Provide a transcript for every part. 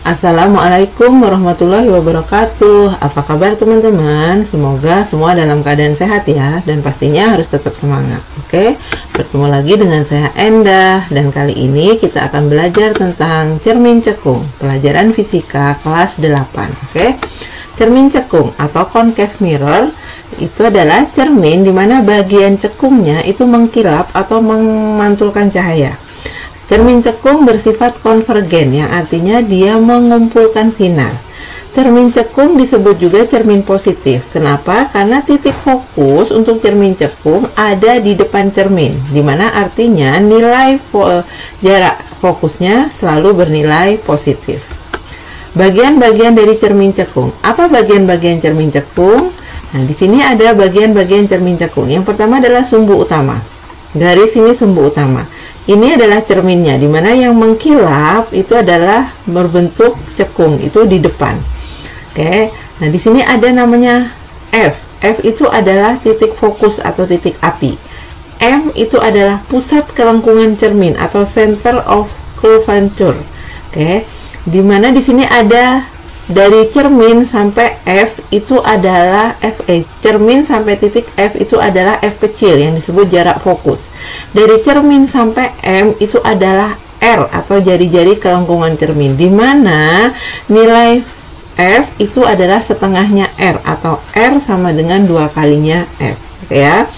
Assalamualaikum warahmatullahi wabarakatuh. Apa kabar teman-teman? Semoga semua dalam keadaan sehat ya, dan pastinya harus tetap semangat. Oke, bertemu lagi dengan saya Endah, dan kali ini kita akan belajar tentang cermin cekung, pelajaran fisika kelas 8. Oke, cermin cekung atau concave mirror itu adalah cermin di mana bagian cekungnya itu mengkilap atau memantulkan cahaya. Cermin cekung bersifat konvergen, yang artinya dia mengumpulkan sinar. Cermin cekung disebut juga cermin positif. Kenapa? Karena titik fokus untuk cermin cekung ada di depan cermin, dimana artinya nilai jarak fokusnya selalu bernilai positif. Bagian-bagian dari cermin cekung. Apa bagian-bagian cermin cekung? Nah, di sini ada bagian-bagian cermin cekung. Yang pertama adalah sumbu utama. Garis ini sumbu utama. Ini adalah cerminnya, dimana yang mengkilap itu adalah berbentuk cekung, itu di depan. Oke, nah di sini ada namanya F. F itu adalah titik fokus atau titik api. M itu adalah pusat kelengkungan cermin atau center of curvature. Oke, dimana di sini ada dari cermin sampai F itu adalah cermin sampai titik F itu adalah F kecil yang disebut jarak fokus. Dari cermin sampai M itu adalah R atau jari-jari kelengkungan cermin, di mana nilai F itu adalah setengahnya R atau R sama dengan 2 kalinya F, ya.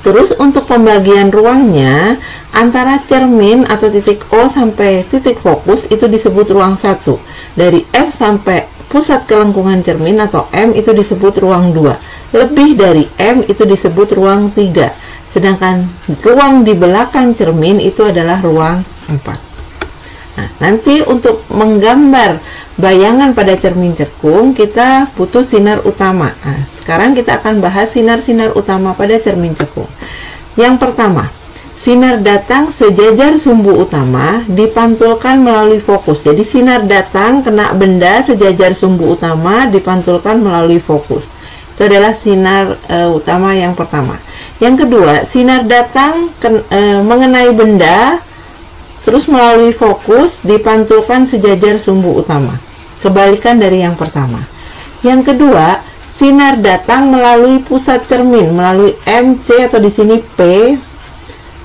Terus untuk pembagian ruangnya antara cermin atau titik O sampai titik fokus itu disebut ruang 1. Dari F sampai pusat kelengkungan cermin atau M itu disebut ruang 2. Lebih dari M itu disebut ruang 3. Sedangkan ruang di belakang cermin itu adalah ruang 4. Nah, nanti untuk menggambar bayangan pada cermin cekung kita butuh sinar utama. Nah, sekarang kita akan bahas sinar-sinar utama pada cermin cekung. Yang pertama, sinar datang sejajar sumbu utama dipantulkan melalui fokus. Jadi sinar datang kena benda sejajar sumbu utama dipantulkan melalui fokus. Itu adalah sinar utama yang pertama. Yang kedua, sinar datang mengenai benda terus melalui fokus dipantulkan sejajar sumbu utama. Kebalikan dari yang pertama. Yang kedua, sinar datang melalui pusat cermin, melalui MC atau di sini P,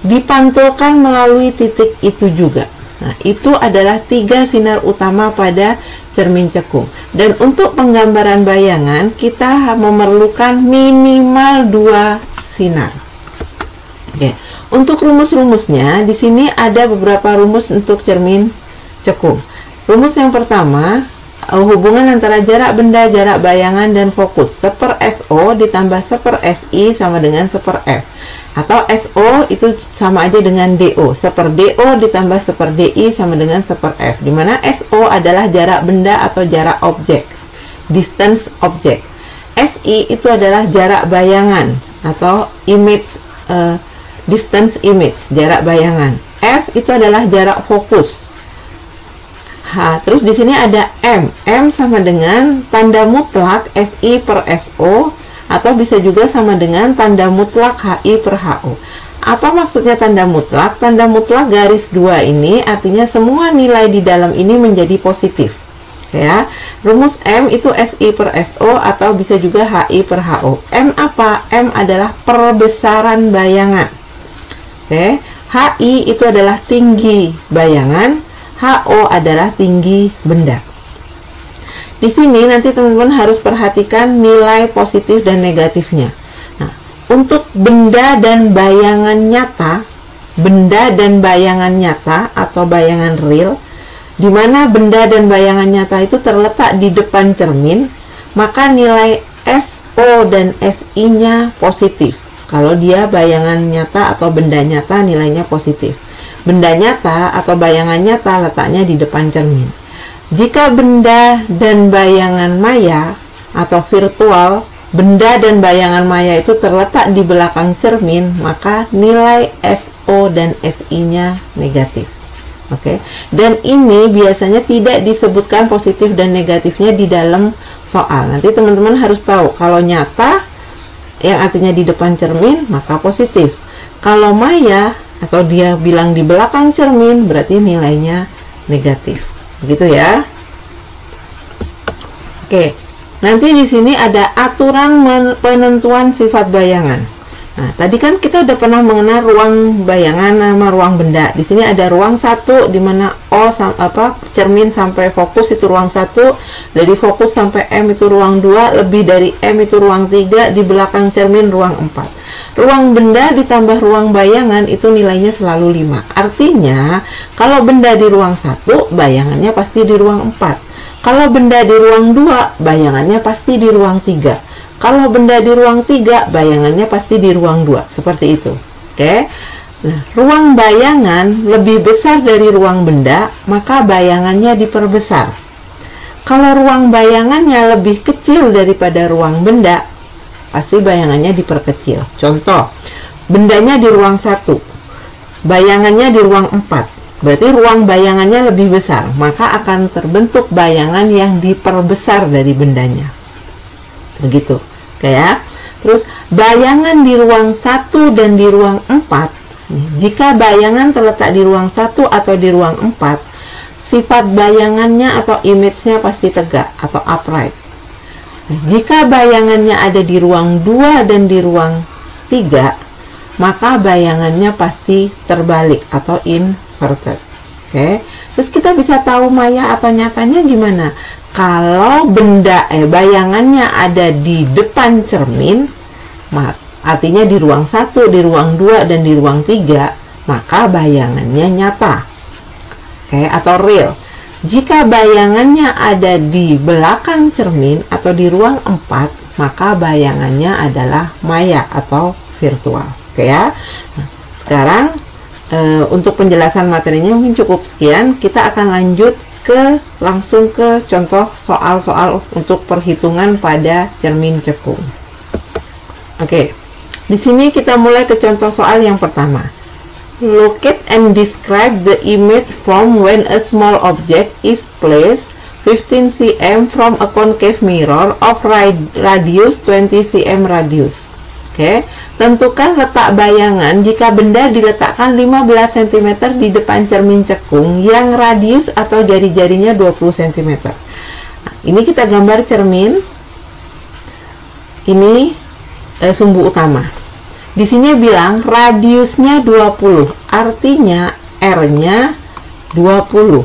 dipantulkan melalui titik itu juga. Nah, itu adalah 3 sinar utama pada cermin cekung. Dan untuk penggambaran bayangan, kita memerlukan minimal 2 sinar. Oke. Untuk rumus-rumusnya, di sini ada beberapa rumus untuk cermin cekung. Rumus yang pertama, hubungan antara jarak benda, jarak bayangan, dan fokus. 1/SO ditambah 1/SI sama dengan 1/F. Atau SO itu sama aja dengan DO. 1/DO ditambah 1/DI sama dengan 1/F. Dimana SO adalah jarak benda atau jarak objek, distance object. SI itu adalah jarak bayangan atau image, distance image, jarak bayangan. F itu adalah jarak fokus. Terus di sini ada M. M sama dengan tanda mutlak SI per SO, atau bisa juga sama dengan tanda mutlak HI per HO. Apa maksudnya tanda mutlak? Tanda mutlak garis 2 ini artinya semua nilai di dalam ini menjadi positif. Ya, rumus M itu SI per SO atau bisa juga HI per HO. M apa? M adalah perbesaran bayangan. Oke, HI itu adalah tinggi bayangan, HO adalah tinggi benda. Di sini nanti teman-teman harus perhatikan nilai positif dan negatifnya. Nah, untuk benda dan bayangan nyata atau bayangan real, di mana benda dan bayangan nyata itu terletak di depan cermin, maka nilai SO dan SI-nya positif. Kalau dia bayangan nyata atau benda nyata nilainya positif. Benda nyata atau bayangan nyata letaknya di depan cermin. Jika benda dan bayangan maya atau virtual, benda dan bayangan maya itu terletak di belakang cermin, maka nilai SO dan SI-nya negatif. Oke. Dan ini biasanya tidak disebutkan positif dan negatifnya di dalam soal. Nanti teman-teman harus tahu kalau nyata yang artinya di depan cermin maka positif. Kalau maya atau dia bilang di belakang cermin berarti nilainya negatif. Begitu ya. Oke. Nanti di sini ada aturan penentuan sifat bayangan. Nah, tadi kan kita udah pernah mengenal ruang bayangan sama ruang benda. Di sini ada ruang 1 di mana cermin sampai fokus itu ruang 1, dari fokus sampai M itu ruang 2, lebih dari M itu ruang 3, di belakang cermin ruang 4. Ruang benda ditambah ruang bayangan itu nilainya selalu 5. Artinya, kalau benda di ruang 1, bayangannya pasti di ruang 4. Kalau benda di ruang 2, bayangannya pasti di ruang 3. Kalau benda di ruang 3, bayangannya pasti di ruang 2. Seperti itu. Oke. Nah, ruang bayangan lebih besar dari ruang benda, maka bayangannya diperbesar. Kalau ruang bayangannya lebih kecil daripada ruang benda, pasti bayangannya diperkecil. Contoh, bendanya di ruang 1, bayangannya di ruang 4. Berarti ruang bayangannya lebih besar, maka akan terbentuk bayangan yang diperbesar dari bendanya. Begitu, kayak. Terus bayangan di ruang 1 dan di ruang 4, jika bayangan terletak di ruang 1 atau di ruang 4, sifat bayangannya atau image-nya pasti tegak atau upright. Jika bayangannya ada di ruang 2 dan di ruang 3, maka bayangannya pasti terbalik atau inverted. Oke. Terus kita bisa tahu maya atau nyatanya gimana? Kalau bayangannya ada di depan cermin, artinya di ruang 1, di ruang 2, dan di ruang 3, maka bayangannya nyata. Oke, atau real. Jika bayangannya ada di belakang cermin atau di ruang 4, maka bayangannya adalah maya atau virtual. Oke ya. Nah, sekarang untuk penjelasan materinya mungkin cukup sekian. Kita akan lanjut langsung ke contoh soal-soal untuk perhitungan pada cermin cekung. Oke, di sini kita mulai ke contoh soal yang pertama. Locate and describe the image from when a small object is placed 15 cm from a concave mirror of radius 20 cm radius. Oke, tentukan letak bayangan jika benda diletakkan 15 cm di depan cermin cekung yang radius atau jari-jarinya 20 cm. Nah, ini kita gambar cermin. Ini sumbu utama. Di sini bilang radiusnya 20, artinya R-nya 20.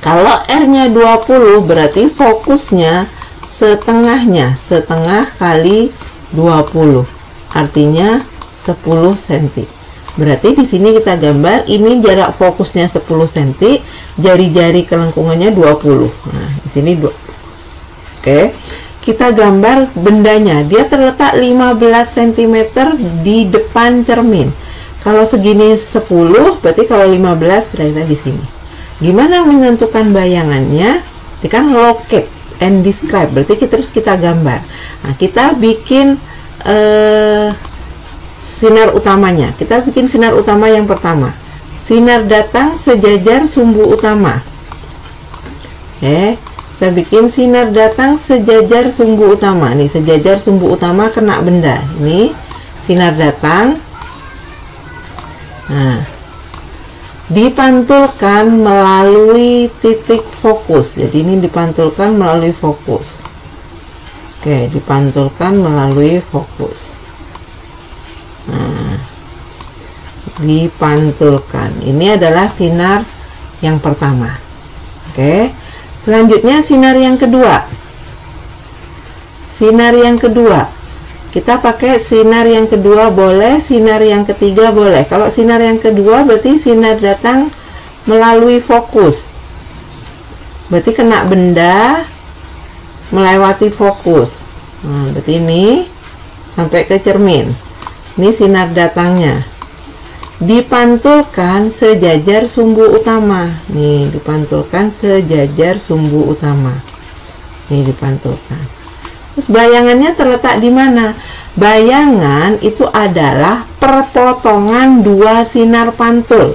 Kalau R-nya 20 berarti fokusnya setengahnya, setengah kali 20, artinya 10 cm. Berarti di sini kita gambar ini jarak fokusnya 10 cm, jari-jari kelengkungannya 20. Nah, di sini 2. Oke. Kita gambar bendanya, dia terletak 15 cm di depan cermin. Kalau segini 10, berarti kalau 15 kira-kira di sini. Gimana menentukan bayangannya? Ini kan locate and describe, berarti terus kita gambar. Nah, kita bikin sinar utamanya. Kita bikin sinar utama yang pertama. Sinar datang sejajar sumbu utama. Kita bikin sinar datang sejajar sumbu utama. Nih, sejajar sumbu utama kena benda. Ini sinar datang. Nah, dipantulkan melalui titik fokus. Jadi ini dipantulkan melalui fokus. Oke, dipantulkan melalui fokus. Nah, dipantulkan. Ini adalah sinar yang pertama. Oke. Selanjutnya sinar yang kedua. Sinar yang kedua. Kita pakai sinar yang kedua boleh, sinar yang ketiga boleh. Kalau sinar yang kedua berarti sinar datang melalui fokus. Berarti kena benda melewati fokus. Nah, berarti ini sampai ke cermin. Ini sinar datangnya. Dipantulkan sejajar sumbu utama. Nih, dipantulkan sejajar sumbu utama. Nih, dipantulkan. Terus bayangannya terletak di mana? Bayangan itu adalah perpotongan dua sinar pantul.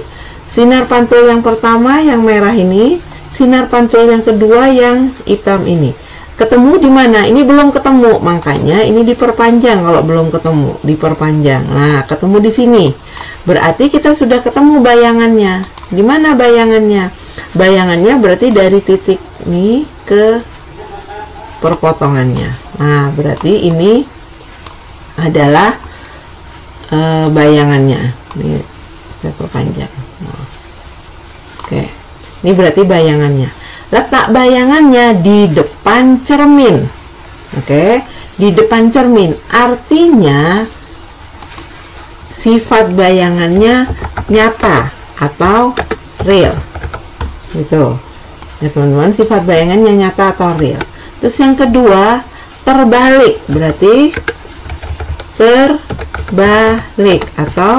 Sinar pantul yang pertama yang merah ini, sinar pantul yang kedua yang hitam ini. Ketemu di mana? Ini belum ketemu, makanya ini diperpanjang. Kalau belum ketemu, diperpanjang. Nah, ketemu di sini. Berarti kita sudah ketemu bayangannya. Di mana bayangannya? Bayangannya berarti dari titik ini ke perpotongannya. Nah, berarti ini adalah bayangannya. Ini saya perpanjang. Nah, oke, ini berarti bayangannya. Letak bayangannya di depan cermin. Oke, di depan cermin. Artinya sifat bayangannya nyata atau real. Gitu. Ya teman-teman, sifat bayangannya nyata atau real. Terus yang kedua, terbalik. Berarti terbalik atau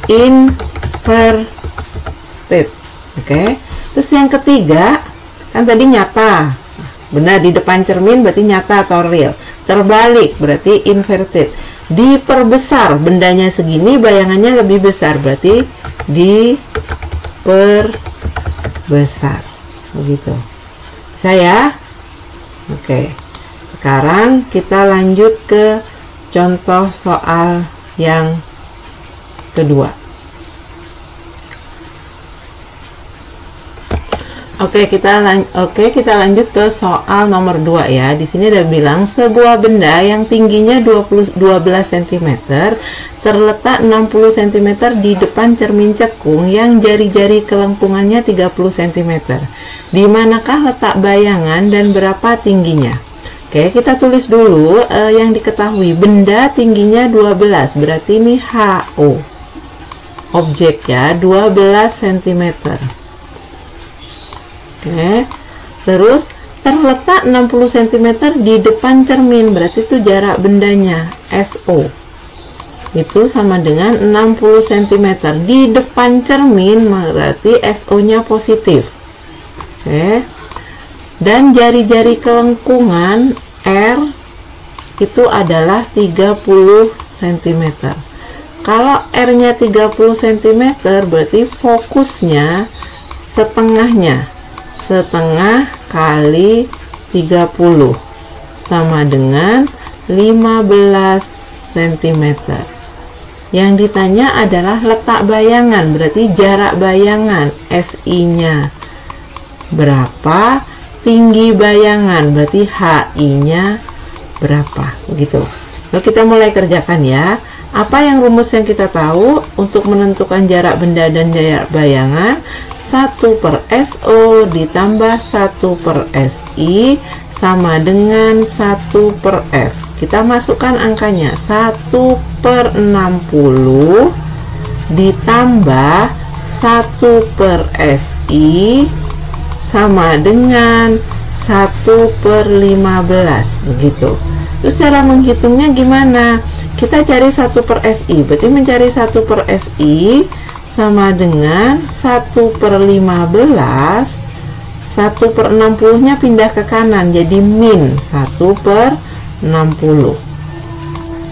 inverted. Oke. Terus yang ketiga, kan tadi nyata. Benar, di depan cermin berarti nyata atau real. Terbalik berarti inverted. Diperbesar, bendanya segini, bayangannya lebih besar, berarti diperbesar. Begitu. Saya. Oke. Sekarang kita lanjut ke contoh soal yang kedua. Oke, kita lanjut ke soal nomor 2 ya. Di sini ada bilang sebuah benda yang tingginya 12 cm terletak 60 cm di depan cermin cekung yang jari-jari kelengkungannya 30 cm. Di manakah letak bayangan dan berapa tingginya? Oke, kita tulis dulu yang diketahui. Benda tingginya 12, berarti ini HO. Objek ya, 12 cm. Oke, terus terletak 60 cm di depan cermin, berarti itu jarak bendanya, SO. Itu sama dengan 60 cm di depan cermin, berarti SO-nya positif. Oke. Dan jari-jari kelengkungan R itu adalah 30 cm. Kalau R-nya 30 cm, berarti fokusnya setengahnya. Setengah kali 30 sama dengan 15 cm. Yang ditanya adalah letak bayangan, berarti jarak bayangan, SI-nya berapa, tinggi bayangan, berarti HI-nya berapa, begitu. Lalu kita mulai kerjakan ya. Apa yang rumus yang kita tahu untuk menentukan jarak benda dan jarak bayangan? 1/SO ditambah 1/SI sama dengan 1/F. Kita masukkan angkanya, 1/60 ditambah 1/SI sama dengan 1/15, begitu. Terus cara menghitungnya gimana? Kita cari 1/SI, berarti mencari 1/SI sama dengan 1/15. 1/60 nya pindah ke kanan, jadi min 1/60,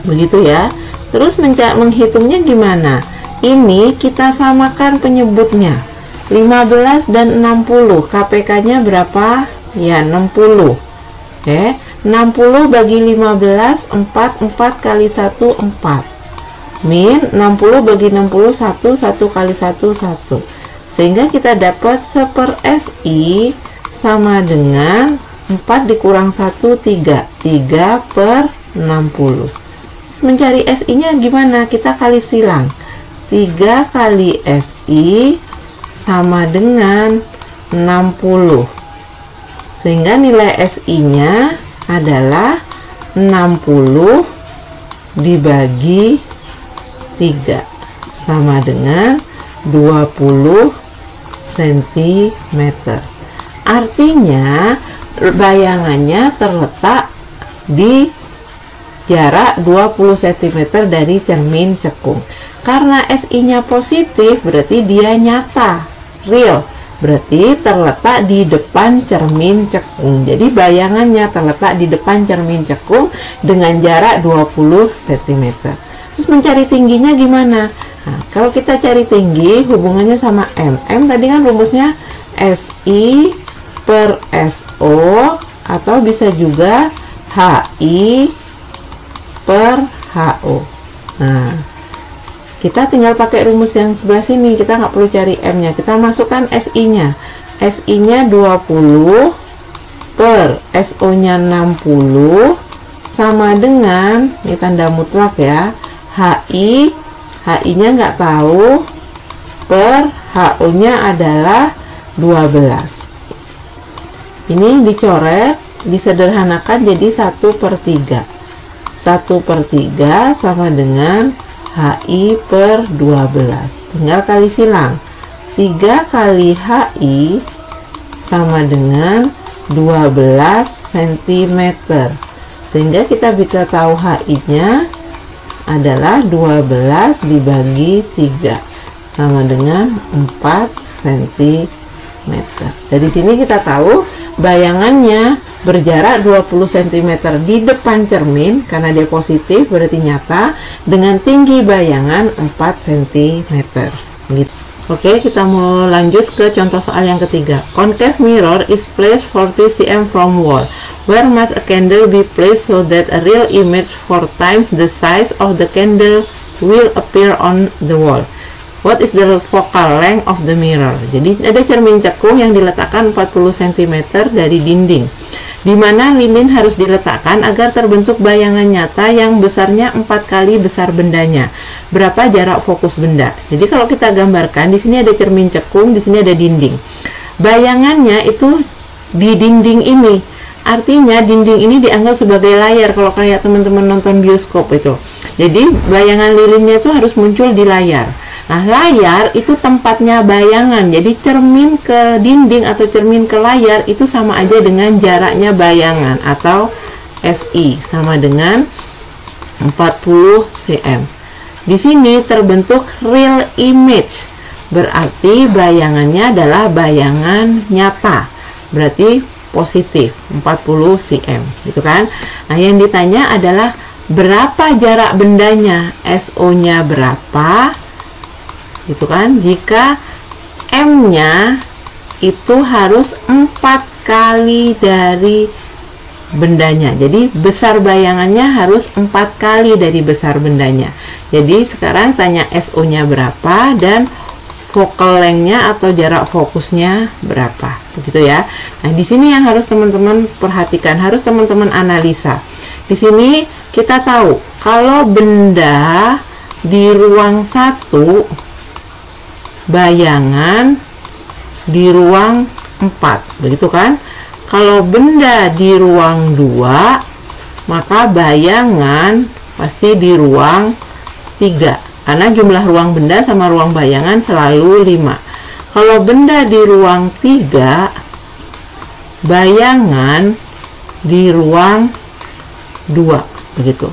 begitu ya. Terus menghitungnya gimana? Ini kita samakan penyebutnya, 15 dan 60. KPK nya berapa? Ya 60. Oke, 60 bagi 15, 4 kali 1, 4. Min 60 bagi 60, 1 kali 1, 1. Sehingga kita dapat 1/SI sama dengan 4 dikurang 1, 3. 3/60. Terus mencari SI nya gimana? Kita kali silang. 3 kali SI sama dengan 60. Sehingga nilai SI nya adalah 60 dibagi 3 sama dengan 20 cm. Artinya bayangannya terletak di jarak 20 cm dari cermin cekung. Karena SI-nya positif, berarti dia nyata, real. Berarti terletak di depan cermin cekung. Jadi bayangannya terletak di depan cermin cekung dengan jarak 20 cm. Terus mencari tingginya gimana? Nah, kalau kita cari tinggi, hubungannya sama M. M tadi kan rumusnya SI per SO, atau bisa juga HI per HO. Nah, kita tinggal pakai rumus yang sebelah sini, kita nggak perlu cari M-nya, kita masukkan SI-nya. SI-nya 20 per SO-nya 60 sama dengan, ini tanda mutlak ya, HI-nya nggak tahu, per HO-nya adalah 12. Ini dicoret, disederhanakan jadi 1/3. 1/3 sama dengan HI per 12. Tinggal kali silang. 3 kali HI sama dengan 12 cm. Sehingga kita bisa tahu HI-nya adalah 12 dibagi 3 sama dengan 4 cm. Dari sini kita tahu bayangannya berjarak 20 cm di depan cermin karena dia positif berarti nyata, dengan tinggi bayangan 4 cm gitu. Oke, kita mau lanjut ke contoh soal yang ketiga. Concave mirror is placed 40 cm from wall. Where must a candle be placed so that a real image 4 times the size of the candle will appear on the wall? What is the focal length of the mirror? Jadi ada cermin cekung yang diletakkan 40 cm dari dinding, di mana lilin harus diletakkan agar terbentuk bayangan nyata yang besarnya 4 kali besar bendanya. Berapa jarak fokus benda? Jadi kalau kita gambarkan, di sini ada cermin cekung, di sini ada dinding. Bayangannya itu di dinding ini. Artinya dinding ini dianggap sebagai layar kalau kayak teman-teman nonton bioskop itu. Jadi bayangan lilinnya itu harus muncul di layar. Nah, layar itu tempatnya bayangan. Jadi cermin ke dinding atau cermin ke layar itu sama aja dengan jaraknya bayangan atau SI sama dengan 40 cm. Di sini terbentuk real image. Berarti bayangannya adalah bayangan nyata. Berarti positif 40 cm, gitu kan? Nah, yang ditanya adalah berapa jarak bendanya? SO-nya berapa? Gitu kan, jika M-nya itu harus 4 kali dari bendanya, jadi besar bayangannya harus 4 kali dari besar bendanya. Jadi sekarang tanya SO-nya berapa dan focal length-nya atau jarak fokusnya berapa, begitu ya. Nah, di sini yang harus teman-teman perhatikan, harus teman-teman analisa. Di sini kita tahu kalau benda di ruang 1, bayangan di ruang 4, begitu kan? Kalau benda di ruang 2, maka bayangan pasti di ruang 3, karena jumlah ruang benda sama ruang bayangan selalu 5. Kalau benda di ruang 3, bayangan di ruang 2, begitu.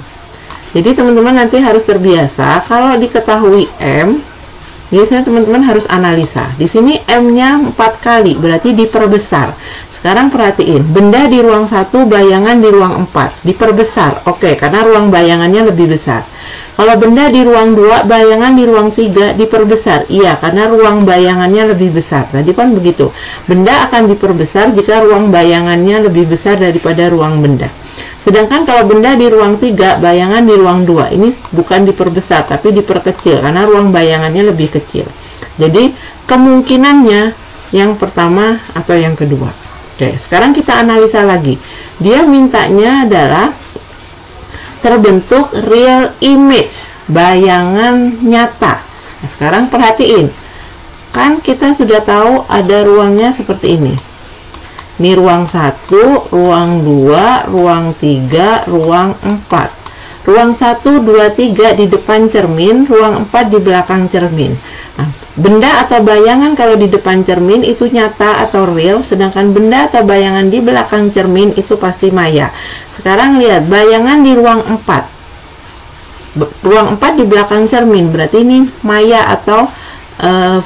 Jadi teman-teman nanti harus terbiasa kalau diketahui M, biasanya teman-teman harus analisa. Di sini M-nya 4 kali, berarti diperbesar. Sekarang perhatiin, benda di ruang 1, bayangan di ruang 4, diperbesar. Oke, karena ruang bayangannya lebih besar. Kalau benda di ruang 2, bayangan di ruang 3, diperbesar. Iya, karena ruang bayangannya lebih besar. Tadi kan begitu. Benda akan diperbesar jika ruang bayangannya lebih besar daripada ruang benda. Sedangkan kalau benda di ruang 3, bayangan di ruang 2, ini bukan diperbesar tapi diperkecil karena ruang bayangannya lebih kecil. Jadi kemungkinannya yang pertama atau yang kedua. Oke, sekarang kita analisa lagi. Dia mintanya adalah terbentuk real image, bayangan nyata. Nah, sekarang perhatiin, kan kita sudah tahu ada ruangnya seperti ini. Ini ruang 1, ruang 2, ruang 3, ruang 4. Ruang 1, 2, 3 di depan cermin, ruang 4 di belakang cermin. Nah, benda atau bayangan kalau di depan cermin itu nyata atau real, sedangkan benda atau bayangan di belakang cermin itu pasti maya. Sekarang lihat, bayangan di ruang 4. Ruang 4 di belakang cermin, berarti ini maya atau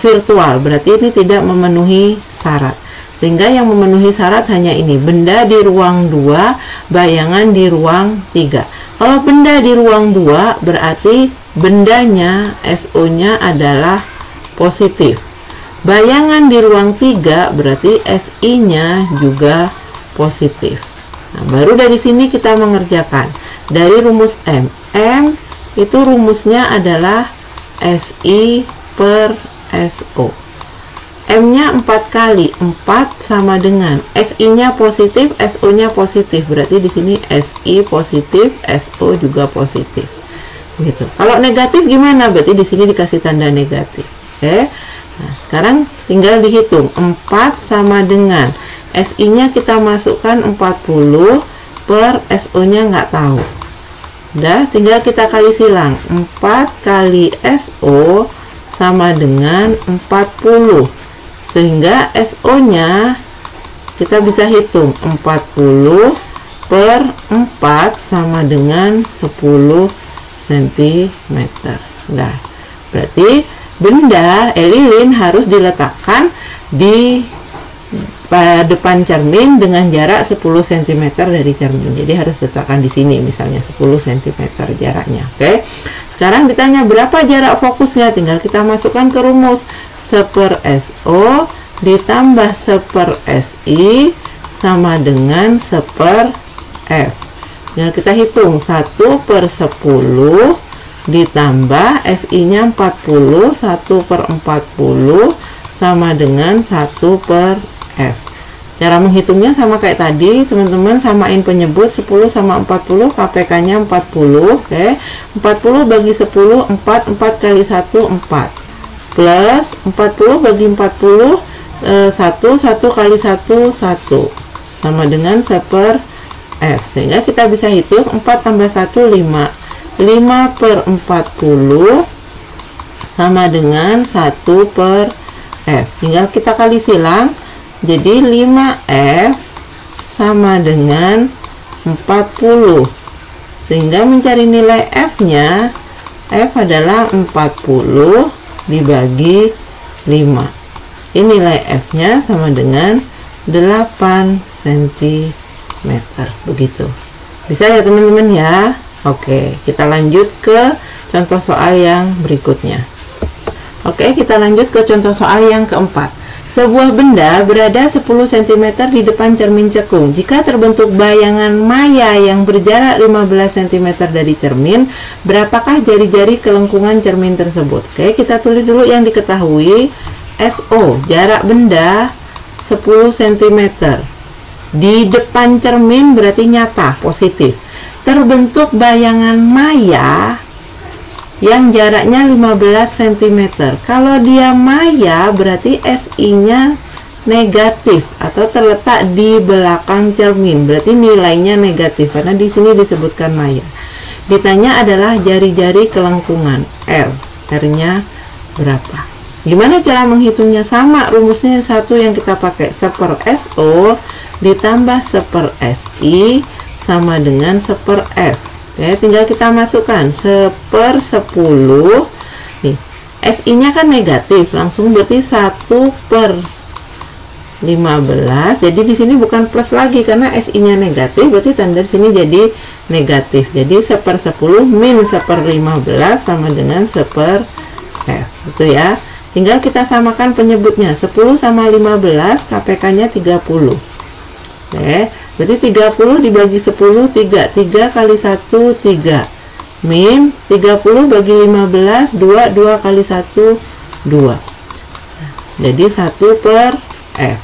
virtual, berarti ini tidak memenuhi syarat. Sehingga yang memenuhi syarat hanya ini, benda di ruang 2, bayangan di ruang 3. Kalau benda di ruang 2, berarti bendanya, SO-nya adalah positif. Bayangan di ruang 3, berarti SI-nya juga positif. Nah, baru dari sini kita mengerjakan. Dari rumus M. M itu rumusnya adalah SI per SO. M-nya 4 kali, 4 sama dengan SI-nya positif, SO-nya positif. Berarti di sini SI positif, SO juga positif. Gitu. Kalau negatif gimana? Berarti di sini dikasih tanda negatif. Oke. Nah, sekarang tinggal dihitung. 4 sama dengan SI-nya kita masukkan 40 per SO-nya nggak tahu. Udah, tinggal kita kali silang. 4 kali SO sama dengan 40. Sehingga SO-nya kita bisa hitung 40 per 4 sama dengan 10 cm. Nah, berarti benda lilin harus diletakkan di depan cermin dengan jarak 10 cm dari cermin. Jadi harus letakkan di sini misalnya 10 cm jaraknya. Oke. Sekarang ditanya berapa jarak fokusnya, tinggal kita masukkan ke rumus. 1 per SO ditambah 1 per SI sama dengan 1 per F. Tinggal kita hitung 1 per 10 ditambah SI-nya 40, 1 per 40 sama dengan 1 per F. Cara menghitungnya sama kayak tadi, teman-teman, samain penyebut 10 sama 40, KPK-nya 40. Oke. 40 bagi 10, 4 kali 1, 4. Plus 40 bagi 40, 1 kali 1, 1. Sama dengan 1 per F. Sehingga kita bisa hitung 4 tambah 1, 5. 5 per 40 sama dengan 1 per F. Tinggal kita kali silang. Jadi 5F sama dengan 40. Sehingga mencari nilai F-nya, F adalah 40 dibagi 5. Ini nilai F-nya sama dengan 8 cm. Begitu. Bisa ya teman-teman ya? Oke, kita lanjut ke contoh soal yang berikutnya. Oke, kita lanjut ke contoh soal yang keempat. Sebuah benda berada 10 cm di depan cermin cekung. Jika terbentuk bayangan maya yang berjarak 15 cm dari cermin, berapakah jari-jari kelengkungan cermin tersebut? Oke, kita tulis dulu yang diketahui. SO, jarak benda 10 cm. Di depan cermin berarti nyata, positif. Terbentuk bayangan maya yang jaraknya 15 cm. Kalau dia maya berarti SI-nya negatif atau terletak di belakang cermin. Berarti nilainya negatif karena di sini disebutkan maya. Ditanya adalah jari-jari kelengkungan R. R-nya berapa? Gimana cara menghitungnya? Sama, rumusnya satu yang kita pakai. 1 per SO ditambah 1 per SI sama dengan 1 per F. Oke, tinggal kita masukkan 1 per 10. Nih, SI-nya kan negatif, langsung berarti 1 per 15. Jadi di sini bukan plus lagi karena SI-nya negatif, berarti tanda di sini jadi negatif. Jadi 1 per 10 min 1 per 15 sama dengan 1 per F. Itu ya. Tinggal kita samakan penyebutnya. 10 sama 15, KPK-nya 30. Oke. Berarti 30 dibagi 10, 3. 3 kali 1, 3. Min 30 bagi 15, 2. 2 kali 1, 2. Jadi 1 per F.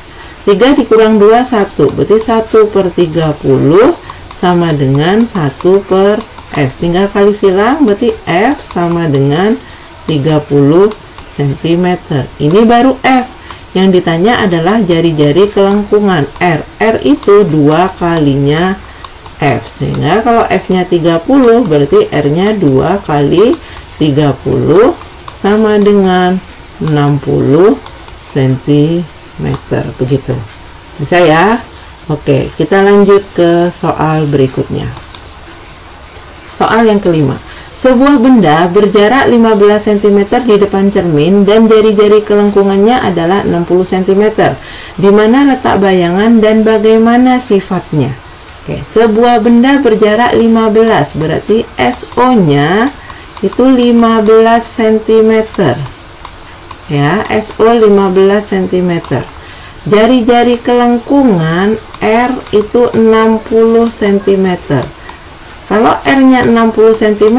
3 dikurang 2, 1. Berarti 1 per 30 sama dengan 1 per F. Tinggal kali silang, berarti F sama dengan 30 cm. Ini baru F. Yang ditanya adalah jari-jari kelengkungan R. R itu 2 kalinya F. Sehingga kalau F-nya 30, berarti R-nya 2 kali 30 sama dengan 60 cm. Begitu. Bisa ya? Oke, kita lanjut ke soal berikutnya. Soal yang kelima. Sebuah benda berjarak 15 cm di depan cermin dan jari-jari kelengkungannya adalah 60 cm. Di mana letak bayangan dan bagaimana sifatnya? Oke, sebuah benda berjarak 15, berarti SO-nya itu 15 cm. Ya, SO 15 cm. Jari-jari kelengkungan R itu 60 cm. Kalau R-nya 60 cm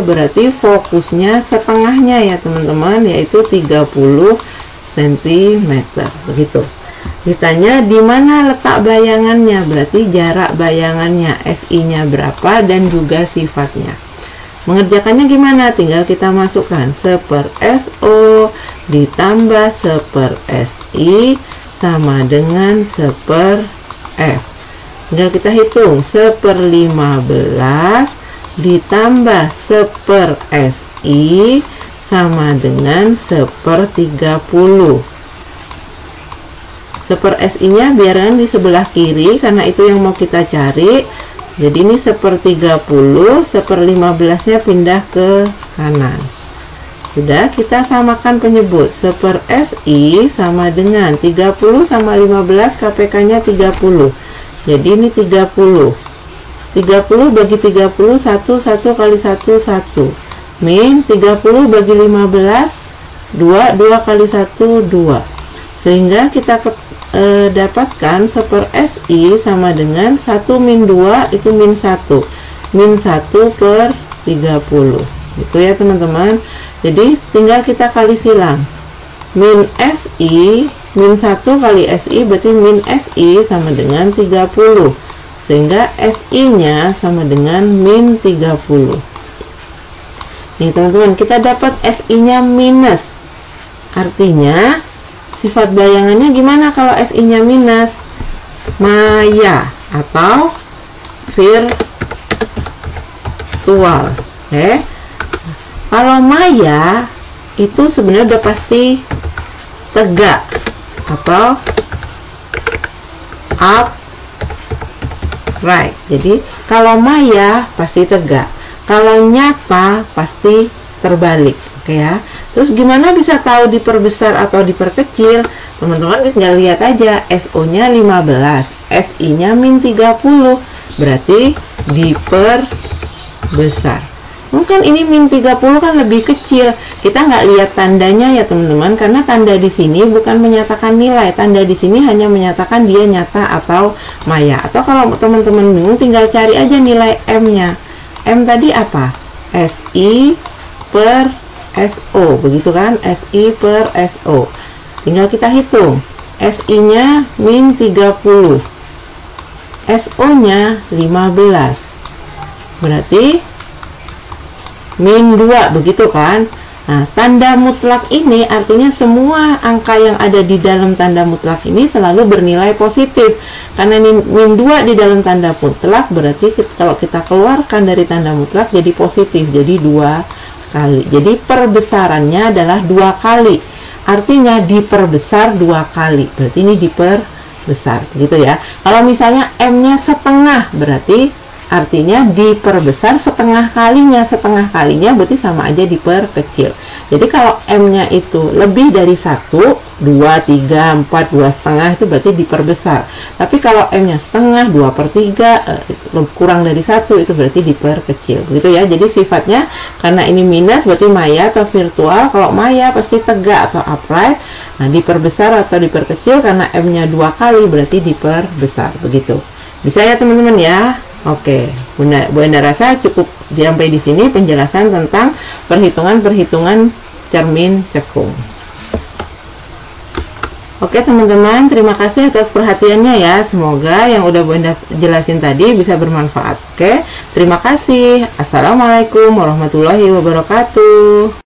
berarti fokusnya setengahnya ya teman-teman, yaitu 30 cm. Begitu. Ditanya di mana letak bayangannya, berarti jarak bayangannya, SI-nya berapa dan juga sifatnya. Mengerjakannya gimana? Tinggal kita masukkan 1/SO ditambah 1/SI sama dengan 1/F. Tinggal kita hitung 1/15 ditambah 1/SI sama dengan 1/30. 1/SI nya biarkan di sebelah kiri karena itu yang mau kita cari. Jadi ini 1/30, 1/15 nya pindah ke kanan. Sudah, kita samakan penyebut. 1/SI sama dengan 30 sama 15, KPK nya 30. Jadi ini 30 bagi 30, 1 kali 1, 1. Min 30 bagi 15, 2 kali 1, 2. Sehingga kita dapatkan 1/SI sama dengan 1 min 2 itu min 1. Min 1/30. Gitu ya teman-teman. Jadi tinggal kita kali silang. Min SI, min 1 kali SI berarti min SI sama dengan 30. Sehingga SI-nya sama dengan min 30. Nih teman-teman, kita dapat SI-nya minus. Artinya sifat bayangannya gimana kalau SI-nya minus? Maya atau virtual. Oke. Kalau maya itu sebenarnya udah pasti tegak atau upright. Jadi kalau maya pasti tegak, kalau nyata pasti terbalik. Oke ya. Terus gimana bisa tahu diperbesar atau diperkecil? Teman-teman tinggal lihat aja, SO-nya 15, SI-nya min 30, berarti diperbesar. Mungkin ini min 30 kan lebih kecil. Kita nggak lihat tandanya ya teman-teman, karena tanda di sini bukan menyatakan nilai. Tanda di sini hanya menyatakan dia nyata atau maya. Atau kalau teman-teman bingung, tinggal cari aja nilai M-nya. M tadi apa? SI per SO, begitu kan? SI per SO. Tinggal kita hitung. SI-nya min 30. SO-nya 15. Berarti min 2, begitu kan? Nah, tanda mutlak ini artinya semua angka yang ada di dalam tanda mutlak ini selalu bernilai positif. Karena ini min 2 di dalam tanda mutlak, berarti kalau kita keluarkan dari tanda mutlak jadi positif, jadi 2 kali. Jadi perbesarannya adalah 2 kali. Artinya diperbesar 2 kali. Berarti ini diperbesar, gitu ya. Kalau misalnya M-nya setengah, berarti artinya diperbesar setengah kalinya. Setengah kalinya berarti sama aja diperkecil. Jadi kalau M-nya itu lebih dari 1, 2, 3, 4, 2 setengah itu berarti diperbesar. Tapi kalau M-nya setengah, 2/3, kurang dari 1 itu berarti diperkecil. Begitu ya. Jadi sifatnya karena ini minus berarti maya atau virtual. Kalau maya pasti tegak atau upright. Nah, diperbesar atau diperkecil karena M-nya 2 kali berarti diperbesar. Begitu. Bisa ya teman-teman ya. Oke, Bu Enda rasa cukup sampai di sini penjelasan tentang perhitungan-perhitungan cermin cekung. Oke teman-teman, terima kasih atas perhatiannya ya. Semoga yang udah Bu Enda jelasin tadi bisa bermanfaat. Oke, terima kasih. Assalamualaikum warahmatullahi wabarakatuh.